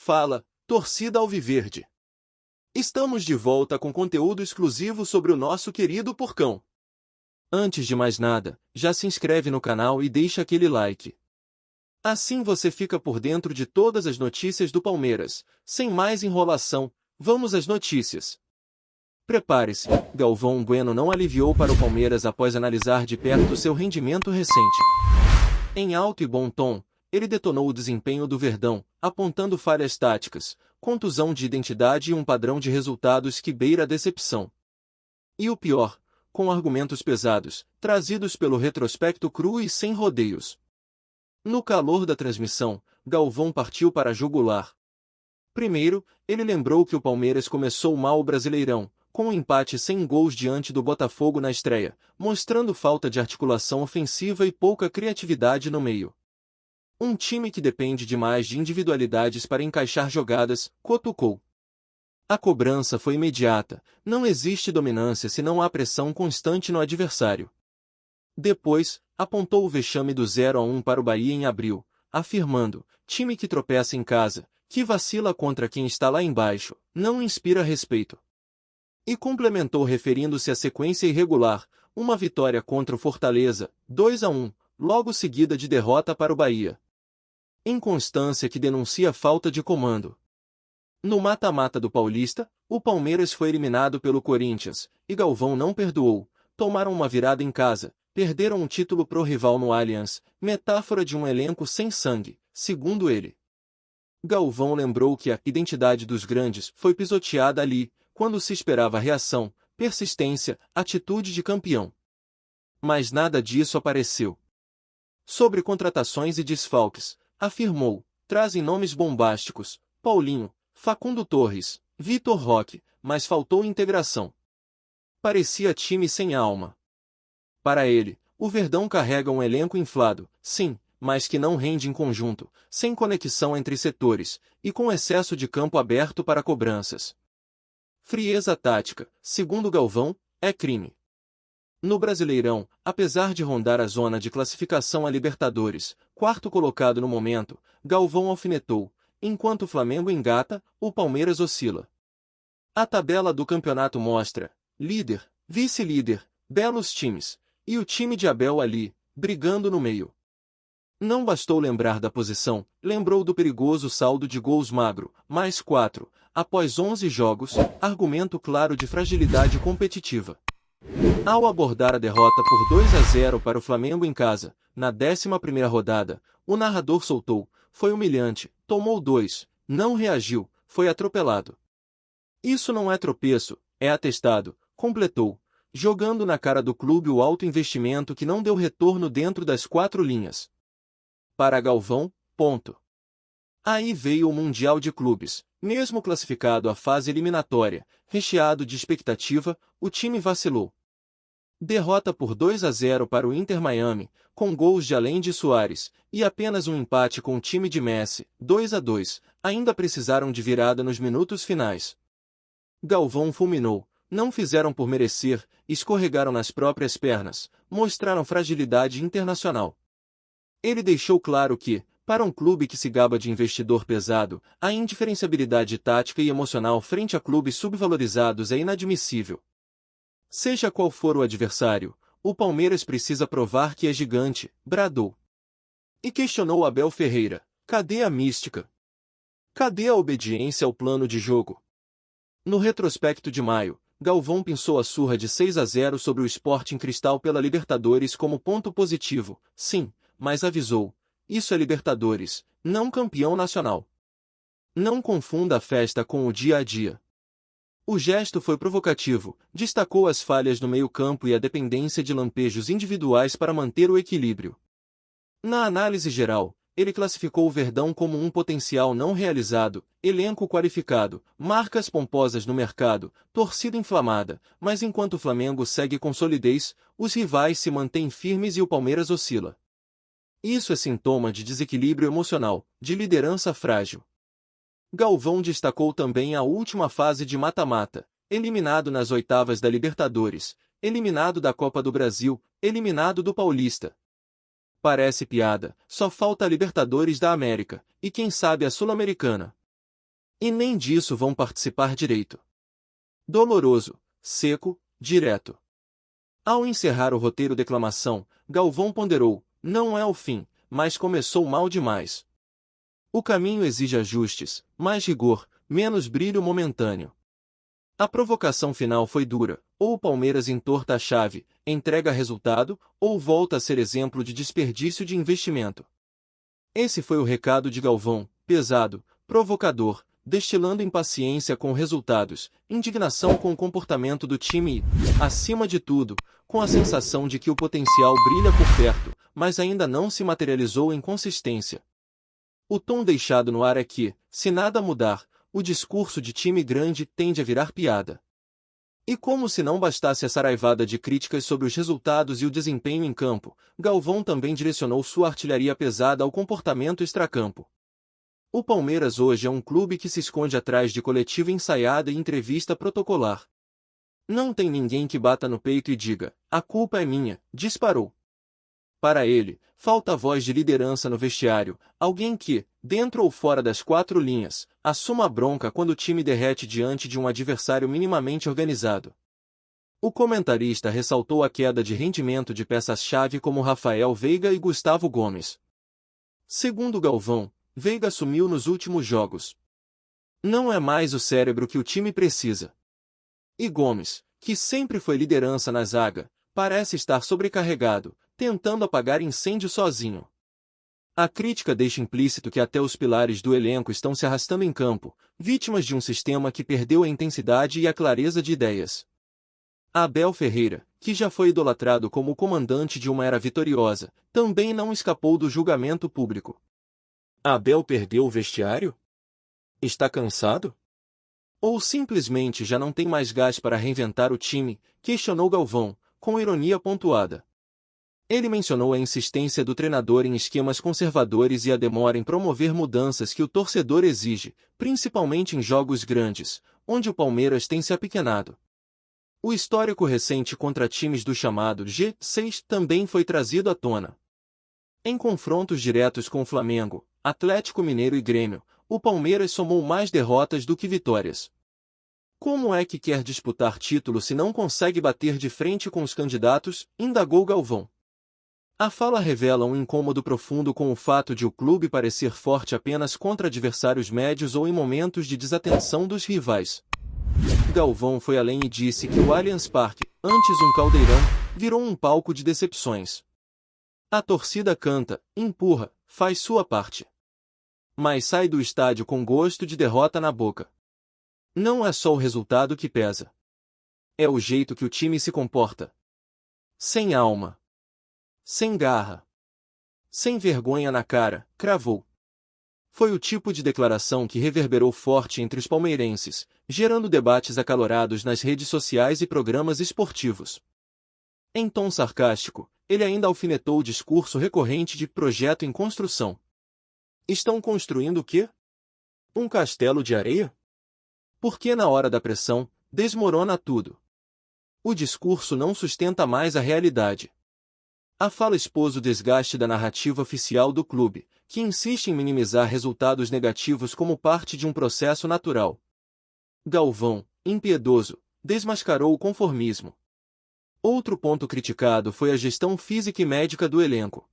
Fala, torcida alviverde! Estamos de volta com conteúdo exclusivo sobre o nosso querido Porcão. Antes de mais nada, já se inscreve no canal e deixa aquele like. Assim você fica por dentro de todas as notícias do Palmeiras. Sem mais enrolação, vamos às notícias. Prepare-se, Galvão Bueno não aliviou para o Palmeiras após analisar de perto seu rendimento recente. Em alto e bom tom, ele detonou o desempenho do Verdão, apontando falhas táticas, contusão de identidade e um padrão de resultados que beira a decepção. E o pior, com argumentos pesados, trazidos pelo retrospecto cru e sem rodeios. No calor da transmissão, Galvão partiu para jugular. Primeiro, ele lembrou que o Palmeiras começou mal o Brasileirão, com um empate sem gols diante do Botafogo na estreia, mostrando falta de articulação ofensiva e pouca criatividade no meio. Um time que depende demais de individualidades para encaixar jogadas, cutucou. A cobrança foi imediata, não existe dominância se não há pressão constante no adversário. Depois, apontou o vexame do 0-1 para o Bahia em abril, afirmando, time que tropeça em casa, que vacila contra quem está lá embaixo, não inspira respeito. E complementou referindo-se à sequência irregular, uma vitória contra o Fortaleza, 2-1, logo seguida de derrota para o Bahia. Inconstância que denuncia falta de comando. No mata-mata do Paulista, o Palmeiras foi eliminado pelo Corinthians, e Galvão não perdoou. Tomaram uma virada em casa, perderam um título pro rival no Allianz, metáfora de um elenco sem sangue, segundo ele. Galvão lembrou que a identidade dos grandes foi pisoteada ali, quando se esperava reação, persistência, atitude de campeão. Mas nada disso apareceu. Sobre contratações e desfalques, afirmou, trazem nomes bombásticos, Paulinho, Facundo Torres, Vitor Roque, mas faltou integração. Parecia time sem alma. Para ele, o Verdão carrega um elenco inflado, sim, mas que não rende em conjunto, sem conexão entre setores, e com excesso de campo aberto para cobranças. Frieza tática, segundo Galvão, é crime. No Brasileirão, apesar de rondar a zona de classificação a Libertadores, quarto colocado no momento, Galvão alfinetou, enquanto o Flamengo engata, o Palmeiras oscila. A tabela do campeonato mostra, líder, vice-líder, belos times, e o time de Abel ali, brigando no meio. Não bastou lembrar da posição, lembrou do perigoso saldo de gols magro, mais 4, após 11 jogos, argumento claro de fragilidade competitiva. Ao abordar a derrota por 2-0 para o Flamengo em casa, na 11ª rodada, o narrador soltou, foi humilhante, tomou 2, não reagiu, foi atropelado. Isso não é tropeço, é atestado, completou, jogando na cara do clube o alto investimento que não deu retorno dentro das 4 linhas. Para Galvão, ponto. Aí veio o Mundial de Clubes, mesmo classificado à fase eliminatória, recheado de expectativa, o time vacilou. Derrota por 2-0 para o Inter Miami, com gols de Além de Suárez, e apenas um empate com o time de Messi, 2-2, ainda precisaram de virada nos minutos finais. Galvão fulminou, não fizeram por merecer, escorregaram nas próprias pernas, mostraram fragilidade internacional. Ele deixou claro que, para um clube que se gaba de investidor pesado, a indiferenciabilidade tática e emocional frente a clubes subvalorizados é inadmissível. Seja qual for o adversário, o Palmeiras precisa provar que é gigante, bradou. E questionou Abel Ferreira, cadê a mística? Cadê a obediência ao plano de jogo? No retrospecto de maio, Galvão pensou a surra de 6-0 sobre o Sporting Cristal pela Libertadores como ponto positivo, sim, mas avisou, isso é Libertadores, não campeão nacional. Não confunda a festa com o dia a dia. O gesto foi provocativo, destacou as falhas no meio-campo e a dependência de lampejos individuais para manter o equilíbrio. Na análise geral, ele classificou o Verdão como um potencial não realizado, elenco qualificado, marcas pomposas no mercado, torcida inflamada, mas enquanto o Flamengo segue com solidez, os rivais se mantêm firmes e o Palmeiras oscila. Isso é sintoma de desequilíbrio emocional, de liderança frágil. Galvão destacou também a última fase de mata-mata, eliminado nas oitavas da Libertadores, eliminado da Copa do Brasil, eliminado do Paulista. Parece piada, só falta a Libertadores da América, e quem sabe a Sul-Americana. E nem disso vão participar direito. Doloroso, seco, direto. Ao encerrar o roteiro declamação, Galvão ponderou, não é o fim, mas começou mal demais. O caminho exige ajustes, mais rigor, menos brilho momentâneo. A provocação final foi dura, ou o Palmeiras entorta a chave, entrega resultado, ou volta a ser exemplo de desperdício de investimento. Esse foi o recado de Galvão, pesado, provocador, destilando impaciência com resultados, indignação com o comportamento do time e, acima de tudo, com a sensação de que o potencial brilha por perto, mas ainda não se materializou em consistência. O tom deixado no ar é que, se nada mudar, o discurso de time grande tende a virar piada. E como se não bastasse essa raivada de críticas sobre os resultados e o desempenho em campo, Galvão também direcionou sua artilharia pesada ao comportamento extracampo. O Palmeiras hoje é um clube que se esconde atrás de coletiva ensaiada e entrevista protocolar. Não tem ninguém que bata no peito e diga, a culpa é minha, disparou. Para ele, falta voz de liderança no vestiário, alguém que, dentro ou fora das quatro linhas, assuma a bronca quando o time derrete diante de um adversário minimamente organizado. O comentarista ressaltou a queda de rendimento de peças-chave como Rafael Veiga e Gustavo Gomes. Segundo Galvão, Veiga sumiu nos últimos jogos. Não é mais o cérebro que o time precisa. E Gomes, que sempre foi liderança na zaga, parece estar sobrecarregado, tentando apagar incêndio sozinho. A crítica deixa implícito que até os pilares do elenco estão se arrastando em campo, vítimas de um sistema que perdeu a intensidade e a clareza de ideias. Abel Ferreira, que já foi idolatrado como o comandante de uma era vitoriosa, também não escapou do julgamento público. Abel perdeu o vestiário? Está cansado? Ou simplesmente já não tem mais gás para reinventar o time? Questionou Galvão, com ironia pontuada. Ele mencionou a insistência do treinador em esquemas conservadores e a demora em promover mudanças que o torcedor exige, principalmente em jogos grandes, onde o Palmeiras tem se apequenado. O histórico recente contra times do chamado G6 também foi trazido à tona. Em confrontos diretos com o Flamengo, Atlético Mineiro e Grêmio, o Palmeiras somou mais derrotas do que vitórias. Como é que quer disputar título se não consegue bater de frente com os candidatos? Indagou Galvão. A fala revela um incômodo profundo com o fato de o clube parecer forte apenas contra adversários médios ou em momentos de desatenção dos rivais. Galvão foi além e disse que o Allianz Parque, antes um caldeirão, virou um palco de decepções. A torcida canta, empurra, faz sua parte. Mas sai do estádio com gosto de derrota na boca. Não é só o resultado que pesa. É o jeito que o time se comporta. Sem alma. Sem garra. Sem vergonha na cara, cravou. Foi o tipo de declaração que reverberou forte entre os palmeirenses, gerando debates acalorados nas redes sociais e programas esportivos. Em tom sarcástico, ele ainda alfinetou o discurso recorrente de projeto em construção. Estão construindo o quê? Um castelo de areia? Porque na hora da pressão, desmorona tudo. O discurso não sustenta mais a realidade. A fala expôs o desgaste da narrativa oficial do clube, que insiste em minimizar resultados negativos como parte de um processo natural. Galvão, impiedoso, desmascarou o conformismo. Outro ponto criticado foi a gestão física e médica do elenco.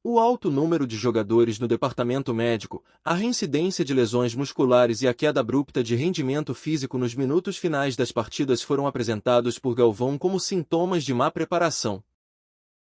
O alto número de jogadores no departamento médico, a reincidência de lesões musculares e a queda abrupta de rendimento físico nos minutos finais das partidas foram apresentados por Galvão como sintomas de má preparação.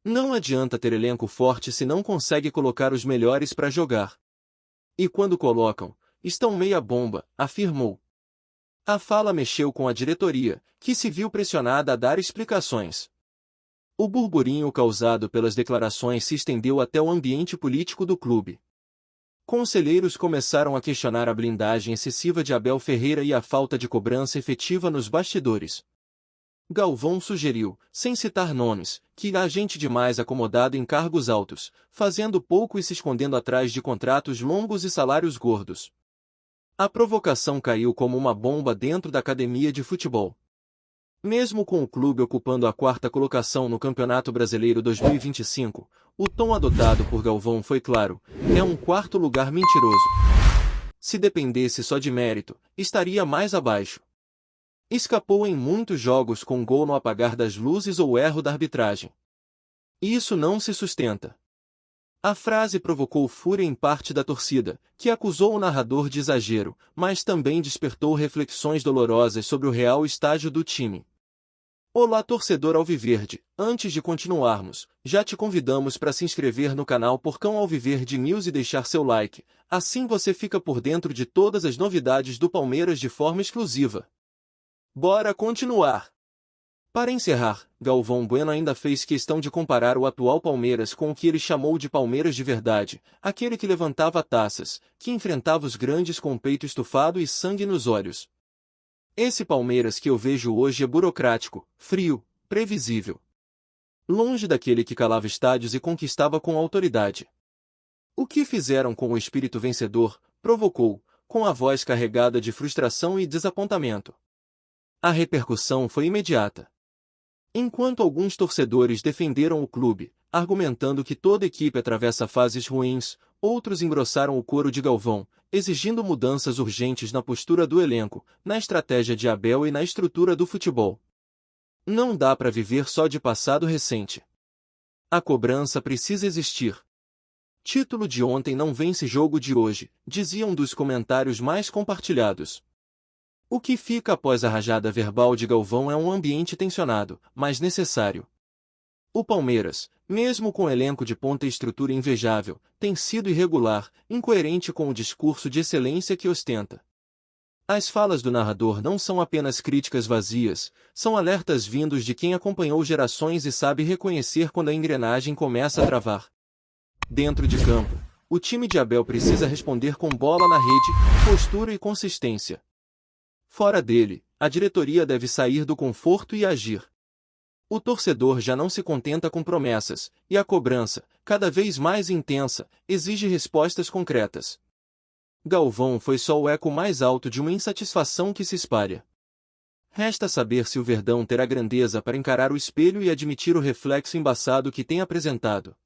Não adianta ter elenco forte se não consegue colocar os melhores para jogar. E quando colocam, estão meia bomba, afirmou. A fala mexeu com a diretoria, que se viu pressionada a dar explicações. O burburinho causado pelas declarações se estendeu até o ambiente político do clube. Conselheiros começaram a questionar a blindagem excessiva de Abel Ferreira e a falta de cobrança efetiva nos bastidores. Galvão sugeriu, sem citar nomes, que há gente demais acomodada em cargos altos, fazendo pouco e se escondendo atrás de contratos longos e salários gordos. A provocação caiu como uma bomba dentro da academia de futebol. Mesmo com o clube ocupando a quarta colocação no Campeonato Brasileiro 2025, o tom adotado por Galvão foi claro, é um quarto lugar mentiroso. se dependesse só de mérito, estaria mais abaixo. Escapou em muitos jogos com gol no apagar das luzes ou erro da arbitragem. Isso não se sustenta. A frase provocou fúria em parte da torcida, que acusou o narrador de exagero, mas também despertou reflexões dolorosas sobre o real estágio do time. Olá, torcedor alviverde, antes de continuarmos, já te convidamos para se inscrever no canal Porcão Alviverde News e deixar seu like, assim você fica por dentro de todas as novidades do Palmeiras de forma exclusiva. Bora continuar! Para encerrar, Galvão Bueno ainda fez questão de comparar o atual Palmeiras com o que ele chamou de Palmeiras de verdade, aquele que levantava taças, que enfrentava os grandes com o peito estufado e sangue nos olhos. Esse Palmeiras que eu vejo hoje é burocrático, frio, previsível. Longe daquele que calava estádios e conquistava com autoridade. O que fizeram com o espírito vencedor, provocou, com a voz carregada de frustração e desapontamento. A repercussão foi imediata. Enquanto alguns torcedores defenderam o clube, argumentando que toda equipe atravessa fases ruins, outros engrossaram o coro de Galvão, exigindo mudanças urgentes na postura do elenco, na estratégia de Abel e na estrutura do futebol. Não dá para viver só de passado recente. A cobrança precisa existir. Título de ontem não vence jogo de hoje, diziam dos comentários mais compartilhados. O que fica após a rajada verbal de Galvão é um ambiente tensionado, mas necessário. O Palmeiras, mesmo com elenco de ponta e estrutura invejável, tem sido irregular, incoerente com o discurso de excelência que ostenta. As falas do narrador não são apenas críticas vazias, são alertas vindos de quem acompanhou gerações e sabe reconhecer quando a engrenagem começa a travar. Dentro de campo, o time de Abel precisa responder com bola na rede, postura e consistência. Fora dele, a diretoria deve sair do conforto e agir. O torcedor já não se contenta com promessas, e a cobrança, cada vez mais intensa, exige respostas concretas. Galvão foi só o eco mais alto de uma insatisfação que se espalha. Resta saber se o Verdão terá grandeza para encarar o espelho e admitir o reflexo embaçado que tem apresentado.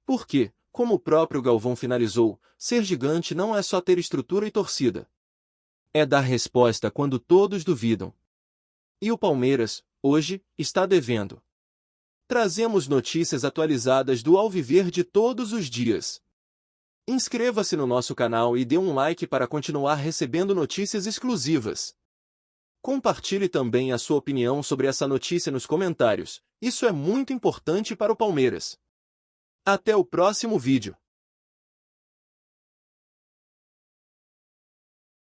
Porque, como o próprio Galvão finalizou, ser gigante não é só ter estrutura e torcida. É dar resposta quando todos duvidam. E o Palmeiras, hoje, está devendo. Trazemos notícias atualizadas do Alviverde todos os dias. Inscreva-se no nosso canal e dê um like para continuar recebendo notícias exclusivas. Compartilhe também a sua opinião sobre essa notícia nos comentários, isso é muito importante para o Palmeiras. Até o próximo vídeo.